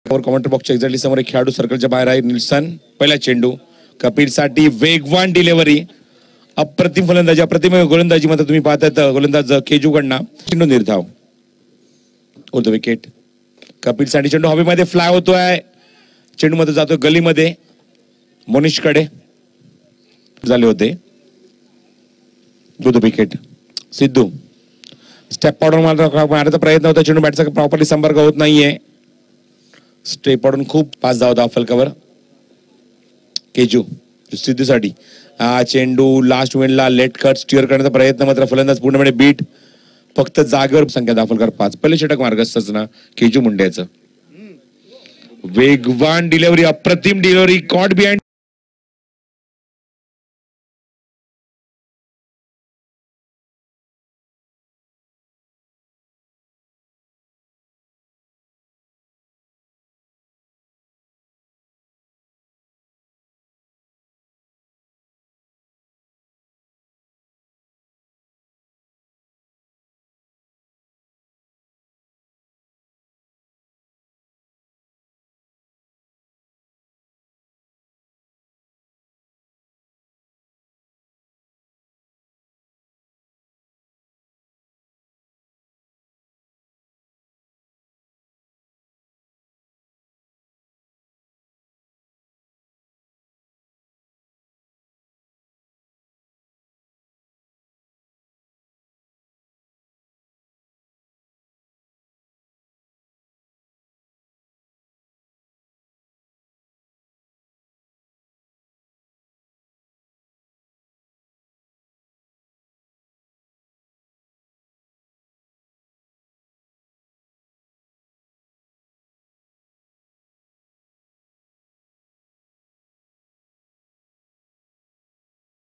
Commentary बॉक्सच्या exactly समोर एक खेळाडू सर्कलच्या बाहेर आहे. निल्सन पहिला चेंडू कपिलसाठी वेगवान डिलिव्हरी, अप्रतिम फलंदाजी, अप्रतिम गोलंदाजी मध्ये तुम्ही पाहतात गोलंदाज केजू कडनं चेंडू निर्धाव ओव्हर द विकेट. कपिलसाठी चेंडू हवेमध्ये फ्लाय होतोय, चेंडू मध्ये जातोय गलीमध्ये, मोनिश कडे झाले होते विकेट. सिद्धू स्टेप पाडून मारण्याचा प्रयत्न होता, चेंडू बॅटचा प्रॉपरली संपर्क होत नाहीये. स्टेप पाडून खूप पास धाव होता फलकावर. केजू सिद्धूसाठी हा चेंडू लास्ट मोमेंटला लेट कट स्टिअर करण्याचा प्रयत्न, मात्र फलंदाज पूर्णपणे बीट. फक्त जागेवर संख्या दाखलकर 5. पहिले षटक मार्गस्थ ना केजू मुंडेचं. वेगवान डिलिव्हरी, अप्रतिम डिलिव्हरी, कॉट बिहाइंड.